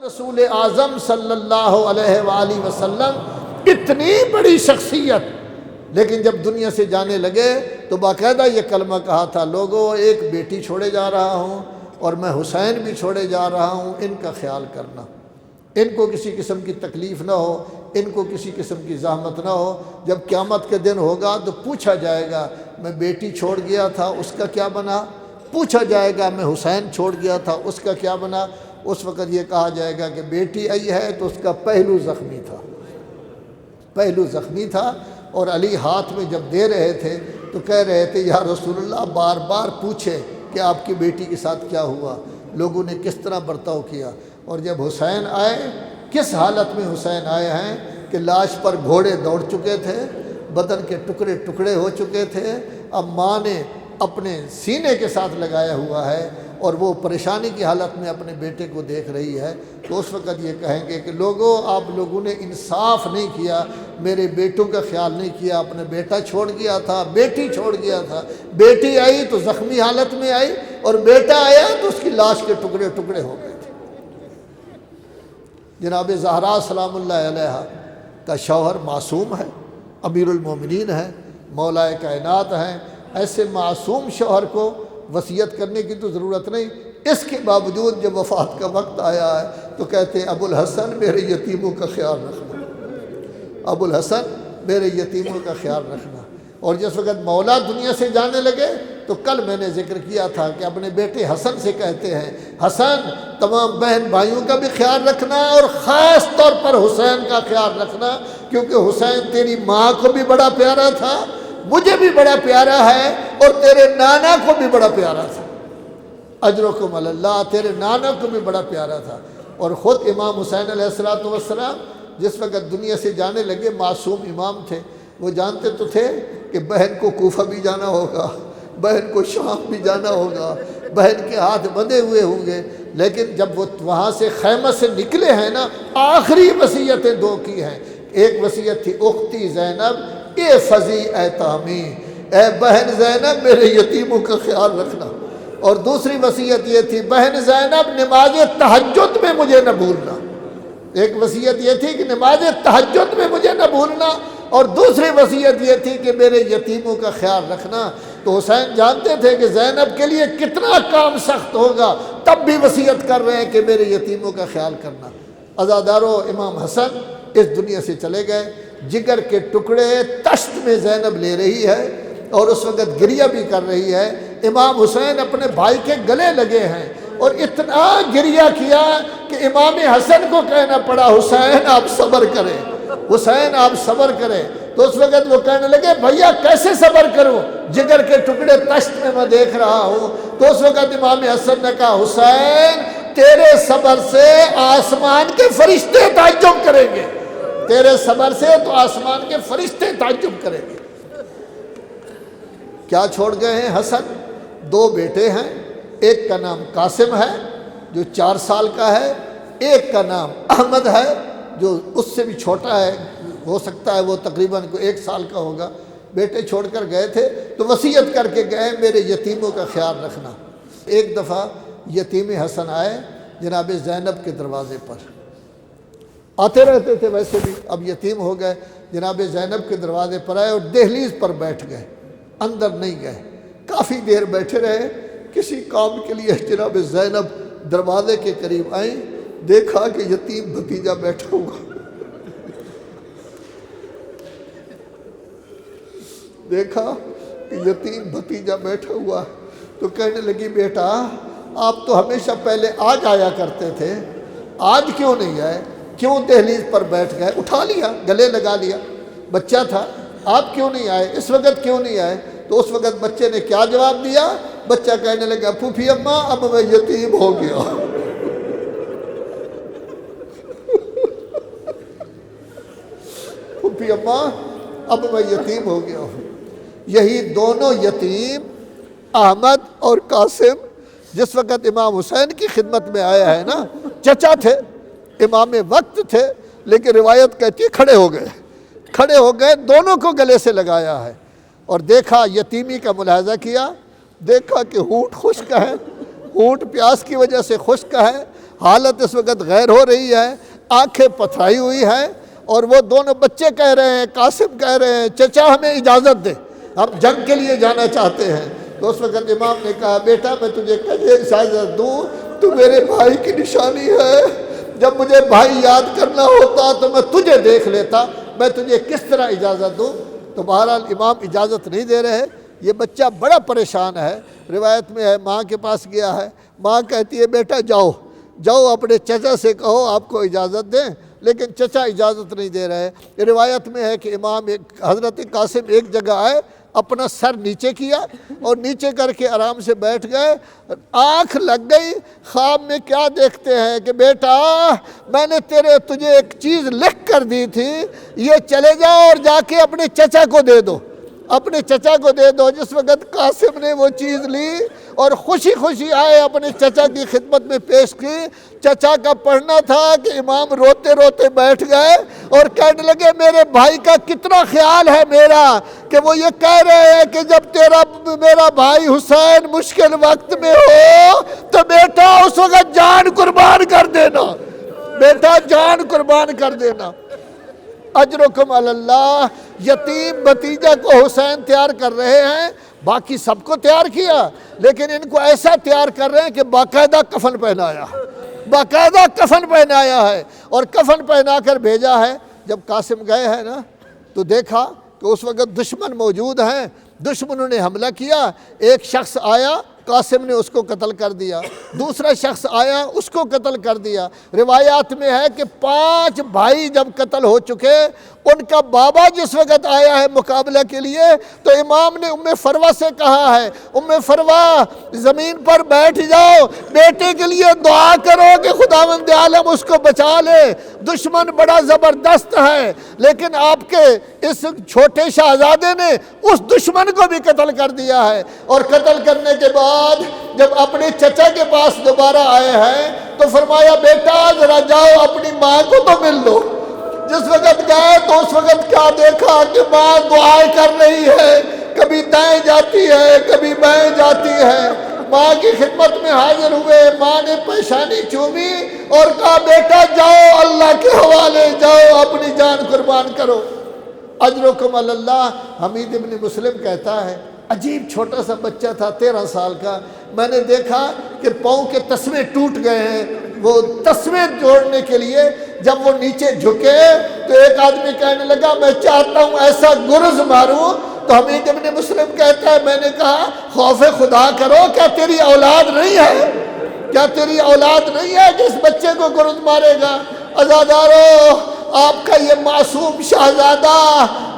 رسول اعظم صلی اللہ علیہ وآلہ وسلم اتنی بڑی شخصیت، لیکن جب دنیا سے جانے لگے تو باقاعدہ یہ کلمہ کہا تھا، لوگوں ایک بیٹی چھوڑے جا رہا ہوں اور میں حسین بھی چھوڑے جا رہا ہوں، ان کا خیال کرنا، ان کو کسی قسم کی تکلیف نہ ہو، ان کو کسی قسم کی زحمت نہ ہو۔ جب قیامت کے دن ہوگا تو پوچھا جائے گا میں بیٹی چھوڑ گیا تھا اس کا کیا بنا، پوچھا جائے گا میں حسین چھوڑ گیا تھا اس کا کیا بنا۔ اس وقت یہ کہا جائے گا کہ بیٹی آئی ہے تو اس کا پہلو زخمی تھا، پہلو زخمی تھا، اور علی ہاتھ میں جب دے رہے تھے تو کہہ رہے تھے یا رسول اللہ بار بار پوچھے کہ آپ کی بیٹی کے ساتھ کیا ہوا، لوگوں نے کس طرح برتاؤ کیا۔ اور جب حسین آئے، کس حالت میں حسین آئے ہیں کہ لاش پر گھوڑے دوڑ چکے تھے، بدن کے ٹکڑے ٹکڑے ہو چکے تھے، اب ماں نے اپنے سینے کے ساتھ لگایا ہوا ہے اور وہ پریشانی کی حالت میں اپنے بیٹے کو دیکھ رہی ہے، تو اس وقت یہ کہیں گے کہ لوگوں آپ لوگوں نے انصاف نہیں کیا، میرے بیٹوں کا خیال نہیں کیا، اپنا بیٹا چھوڑ گیا تھا، بیٹی چھوڑ گیا تھا، بیٹی آئی تو زخمی حالت میں آئی اور بیٹا آیا تو اس کی لاش کے ٹکڑے ٹکڑے ہو گئے تھے۔ جناب زہرا سلام اللہ علیہا کا شوہر معصوم ہے، امیر المومنین ہے، مولا کائنات ہیں، ایسے معصوم شوہر کو وصیت کرنے کی تو ضرورت نہیں، اس کے باوجود جب وفات کا وقت آیا ہے تو کہتے ہیں ابو الحسن میرے یتیموں کا خیال رکھنا، ابو الحسن میرے یتیموں کا خیال رکھنا۔ اور جس وقت مولا دنیا سے جانے لگے تو کل میں نے ذکر کیا تھا کہ اپنے بیٹے حسن سے کہتے ہیں حسن تمام بہن بھائیوں کا بھی خیال رکھنا اور خاص طور پر حسین کا خیال رکھنا، کیونکہ حسین تیری ماں کو بھی بڑا پیارا تھا، مجھے بھی بڑا پیارا ہے، اور تیرے نانا کو بھی بڑا پیارا تھا، اجرکم علی اللہ، تیرے نانا کو بھی بڑا پیارا تھا۔ اور خود امام حسین علیہ السلام جس وقت دنیا سے جانے لگے، معصوم امام تھے، وہ جانتے تو تھے کہ بہن کو کوفہ بھی جانا ہوگا، بہن کو شام بھی جانا ہوگا، بہن کے ہاتھ بندھے ہوئے ہوں گے، لیکن جب وہ وہاں سے خیمہ سے نکلے ہیں نا، آخری وصیتیں دو کی ہیں۔ ایک وصیت تھی اختی زینب اے فضی ایتامی، اے بہن زینب میرے یتیموں کا خیال رکھنا، اور دوسری وصیت یہ تھی بہن زینب نماز تہجد میں مجھے نہ بھولنا۔ ایک وصیت یہ تھی کہ نماز تہجد میں مجھے نہ بھولنا، اور دوسری وصیت یہ تھی کہ میرے یتیموں کا خیال رکھنا۔ تو حسین جانتے تھے کہ زینب کے لیے کتنا کام سخت ہوگا، تب بھی وصیت کر رہے ہیں کہ میرے یتیموں کا خیال کرنا۔ عزادارو، امام حسن اس دنیا سے چلے گئے، جگر کے ٹکڑے تشت میں زینب لے رہی ہے اور اس وقت گریہ بھی کر رہی ہے، امام حسین اپنے بھائی کے گلے لگے ہیں اور اتنا گریہ کیا کہ امام حسن کو کہنا پڑا حسین آپ صبر کریں، حسین آپ صبر کریں۔ تو اس وقت وہ کہنے لگے بھیا کیسے صبر کروں، جگر کے ٹکڑے تشت میں دیکھ رہا ہوں۔ تو اس وقت امام حسن نے کہا حسین تیرے صبر سے آسمان کے فرشتے تعجب کریں گے، تیرے صبر سے تو آسمان کے فرشتے تعجب کریں گے۔ کیا چھوڑ گئے ہیں حسن؟ دو بیٹے ہیں، ایک کا نام قاسم ہے جو 4 سال کا ہے، ایک کا نام احمد ہے جو اس سے بھی چھوٹا ہے، ہو سکتا ہے وہ تقریباً 1 سال کا ہوگا۔ بیٹے چھوڑ کر گئے تھے تو وصیت کر کے گئے میرے یتیموں کا خیال رکھنا۔ ایک دفعہ یتیم حسن آئے جناب زینب کے دروازے پر، آتے رہتے تھے ویسے بھی، اب یتیم ہو گئے، جناب زینب کے دروازے پر آئے اور دہلیز پر بیٹھ گئے، اندر نہیں گئے، کافی دیر بیٹھے رہے۔ کسی کام کے لیے جناب زینب دروازے کے قریب آئیں، دیکھا کہ یتیم بھتیجا بیٹھا ہوا، دیکھا کہ یتیم بھتیجا بیٹھا ہوا، تو کہنے لگی بیٹا آپ تو ہمیشہ پہلے آج آیا کرتے تھے، آج کیوں نہیں آئے، کیوں دہلیز پر بیٹھ گئے؟ اٹھا لیا، گلے لگا لیا، بچہ تھا، آپ کیوں نہیں آئے، اس وقت کیوں نہیں آئے؟ تو اس وقت بچے نے کیا جواب دیا؟ بچہ کہنے لگا پھوپھی اماں اب میں یتیم ہو گیا، پھوپھی اماں اب میں یتیم ہو گیا ہوں۔ یہی دونوں یتیم احمد اور قاسم جس وقت امام حسین کی خدمت میں آیا ہے نا، چچا تھے، امام وقت تھے، لیکن روایت کہتی ہے کھڑے ہو گئے، دونوں کو گلے سے لگایا ہے اور دیکھا، یتیمی کا ملاحظہ کیا، دیکھا کہ ہونٹ خشک ہے، ہونٹ پیاس کی وجہ سے خشک ہے، حالت اس وقت غیر ہو رہی ہے، آنکھیں پتھرائی ہوئی ہیں، اور وہ دونوں بچے کہہ رہے ہیں، قاسم کہہ رہے ہیں چچا ہمیں اجازت دے، ہم جنگ کے لیے جانا چاہتے ہیں۔ تو اس وقت امام نے کہا بیٹا میں تجھے کیسے اجازت دوں، تو میرے بھائی کی نشانی ہے، جب مجھے بھائی یاد کرنا ہوتا تو میں تجھے دیکھ لیتا، میں تجھے کس طرح اجازت دوں؟ تو بہرحال امام اجازت نہیں دے رہے۔ یہ بچہ بڑا پریشان ہے، روایت میں ہے ماں کے پاس گیا ہے، ماں کہتی ہے بیٹا جاؤ جاؤ اپنے چچا سے کہو آپ کو اجازت دیں، لیکن چچا اجازت نہیں دے رہے۔ روایت میں ہے کہ امام حضرت قاسم ایک جگہ آئے، اپنا سر نیچے کیا اور نیچے کر کے آرام سے بیٹھ گئے، آنکھ لگ گئی۔ خواب میں کیا دیکھتے ہیں کہ بیٹا میں نے تجھے ایک چیز لکھ کر دی تھی، یہ چلے جاؤ اور جا کے اپنے چچا کو دے دو، اپنے چچا کو دے دو۔ جس وقت قاسم نے وہ چیز لی اور خوشی خوشی آئے اپنے چچا کی خدمت میں پیش کی، چچا کا پڑھنا تھا کہ امام روتے روتے بیٹھ گئے اور کہنے لگے میرے بھائی کا کتنا خیال ہے میرا، کہ وہ یہ کہہ رہے ہیں کہ جب میرا بھائی حسین مشکل وقت میں ہو تو بیٹا اس وقت جان قربان کر دینا، بیٹا جان قربان کر دینا۔ اجرکم علی اللہ۔ یتیم بھتیجہ کو حسین تیار کر رہے ہیں، باقی سب کو تیار کیا لیکن ان کو ایسا تیار کر رہے ہیں کہ باقاعدہ کفن پہنایا، باقاعدہ کفن پہنایا ہے اور کفن پہنا کر بھیجا ہے۔ جب قاسم گئے ہیں نا تو دیکھا کہ اس وقت دشمن موجود ہیں، دشمنوں نے حملہ کیا، ایک شخص آیا قاسم نے اس کو قتل کر دیا، دوسرا شخص آیا اس کو قتل کر دیا۔ روایات میں ہے کہ 5 بھائی جب قتل ہو چکے، ان کا بابا جس وقت آیا ہے مقابلہ کے لیے تو امام نے ام فروہ سے کہا ہے ام فروہ زمین پر بیٹھ جاؤ، بیٹے کے لیے دعا کرو کہ خداوند عالم اس کو بچا لے، دشمن بڑا زبردست ہے، لیکن آپ کے اس چھوٹے شہزادے نے اس دشمن کو بھی قتل کر دیا ہے۔ اور قتل کرنے کے بعد جب اپنے چچا کے پاس دوبارہ آئے ہیں تو فرمایا بیٹا ذرا جاؤ اپنی ماں کو تو مل لو۔ جس وقت گئے تو اس وقت کیا دیکھا کہ ماں دعائیں کر رہی ہے، کبھی دائیں جاتی ہے کبھی بائیں جاتی ہے۔ ماں کی خدمت میں حاضر ہوئے، ماں نے پیشانی چومی اور کہا بیٹا جاؤ اللہ کے حوالے، جاؤ اپنی جان قربان کرو۔ اجرکم علی اللہ۔ حمید ابن مسلم کہتا ہے عجیب چھوٹا سا بچہ تھا 13 سال کا، میں نے دیکھا کہ پاؤں کے تسمے ٹوٹ گئے ہیں، وہ تسمے جوڑنے کے لیے جب وہ نیچے جھکے تو ایک آدمی کہنے لگا میں چاہتا ہوں ایسا گرز ماروں، تو حمید ابن مسلم کہتا ہے میں نے کہا خوف خدا کرو، کیا تیری اولاد نہیں ہے، کیا تیری اولاد نہیں ہے کہ اس بچے کو گرز مارے گا؟ عزادارو آپ کا یہ معصوم شہزادہ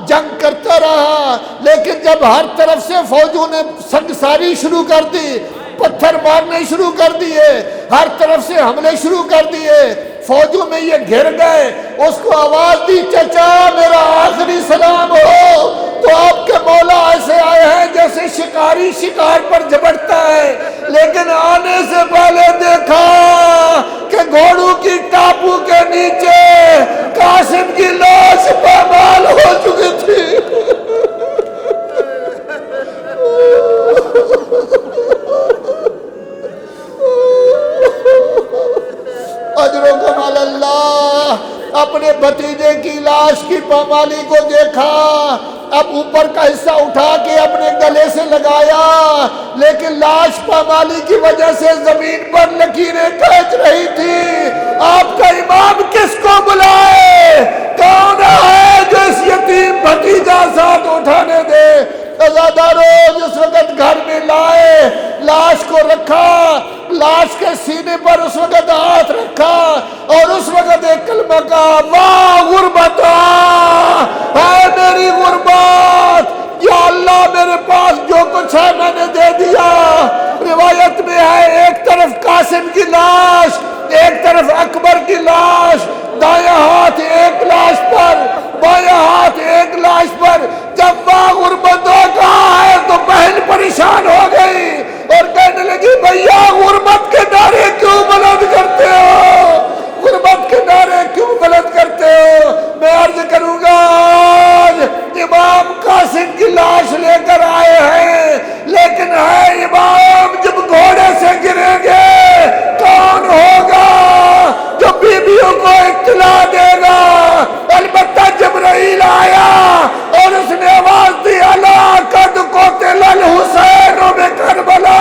جنگ کرتا رہا، لیکن جب ہر طرف سے فوجوں نے سنگساری شروع کر دی، پتھر مارنے شروع کر دیے، ہر طرف سے حملے شروع کر دیے، فوجوں میں یہ گھر گئے، اس کو آواز دی چچا میرا آخری سلام ہو، تو آپ کے مولا ایسے آئے ہیں جیسے شکاری شکار پر جھپٹتا ہے، لیکن آنے سے پہلے دیکھا کہ گھوڑوں کی ٹاپو کے نیچے قاسم کی لاش پامال ہو چکی تھی۔ اجرکم علی اللہ۔ اپنے بھتیجے کی لاش کی پامالی کو دیکھا، اب اوپر کا حصہ اٹھا کے اپنے گلے سے لگایا، لیکن لاش پامالی کی وجہ سے زمین پر لکیریں کھینچ رہی تھی۔ آپ کا امام کس کو بلائے؟ کون ہے جو اس یتیم بھتیجا ساتھ اٹھانے دے؟ عزادارو جس وقت گھر میں لائے، لاش کو رکھا، لاش کے سینے پر اس وقت ہاتھ رکھا اور اس وقت ایک کلمہ کہا واہ غربتا، اے میری غربت، یا اللہ میرے پاس جو کچھ ہے میں نے دے دیا۔ روایت میں ہے ایک طرف قاسم کی لاش، ایک طرف اکبر کی لاش، دایاں ہاتھ ایک لاش پر، بایاں ہاتھ ایک لاش پر۔ جب واہ غربت کہا ہے تو بہن پریشان ہو گئی اور کہنے لگی بھیا غربت کے نعرے کیوں بلند کرتے ہو، غربت کے نعرے کیوں بلند کرتے ہو؟ میں عرض کروں گا آج امام قاسم کی لاش لے کر آئے ہیں، لیکن ہے امام جب گھوڑے سے گریں گے کون ہوگا؟ اطلاع دے گا۔ البتہ جبرائیل آیا اور اس نے آواز دی الا قد قتل الحسین بکربلا،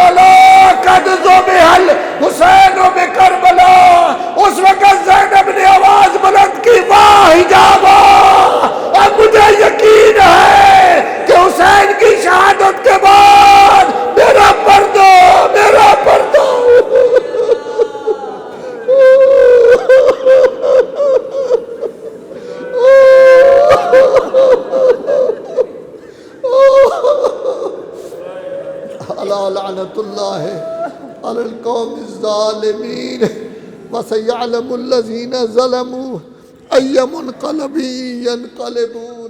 الا قد ذبح الحسین بکربلا۔ اس وقت زینب نے آواز بلند کی، واہ حجابا، اب مجھے یقین ہے کہ حسین کی شہادت کے بعد میرا پردہ، میرا پردہ الا لعنت اللہ علی القوم الظالمین وسیعلم الذین ظلموا ای منقلب ینقلبون۔